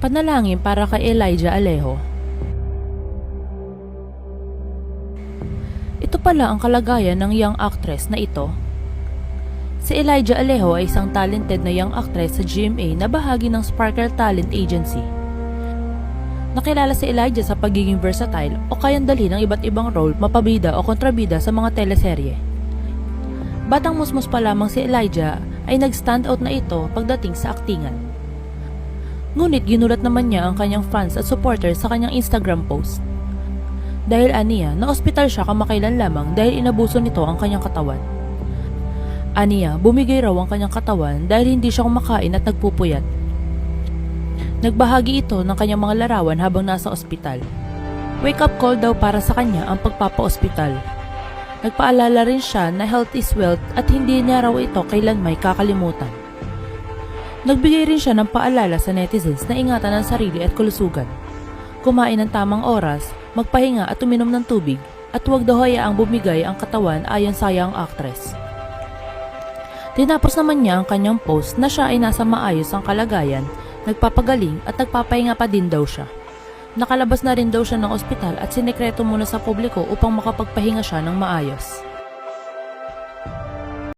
Panalangin para kay Elijah Alejo. Ito pala ang kalagayan ng young actress na ito. Si Elijah Alejo ay isang talented na young actress sa GMA na bahagi ng Sparkle Talent Agency. Nakilala si Elijah sa pagiging versatile o kayang dalhin ng iba't ibang role, mapabida o kontrabida sa mga teleserye. Batang musmus pa lamang si Elijah ay nag-stand out na ito pagdating sa aktingan. Ngunit ginulat naman niya ang kanyang fans at supporters sa kanyang Instagram post. Dahil aniya, na-ospital siya kamakailan lamang dahil inabuso nito ang kanyang katawan. Aniya, bumigay raw ang kanyang katawan dahil hindi siya kumakain at nagpupuyat. Nagbahagi ito ng kanyang mga larawan habang nasa ospital. Wake up call daw para sa kanya ang pagpapa-ospital. Nagpaalala rin siya na health is wealth at hindi niya raw ito kailanmay kakalimutan. Nagbigay rin siya ng paalala sa netizens na ingatan ang sarili at kalusugan. Kumain ng tamang oras, magpahinga at uminom ng tubig, at huwag daw hayaang bumigay ang katawan ayon sa young actress. Tinapos naman niya ang kanyang post na siya ay nasa maayos ang kalagayan, nagpapagaling at nagpapahinga pa din daw siya. Nakalabas na rin daw siya ng ospital at sinekreto muna sa publiko upang makapagpahinga siya ng maayos.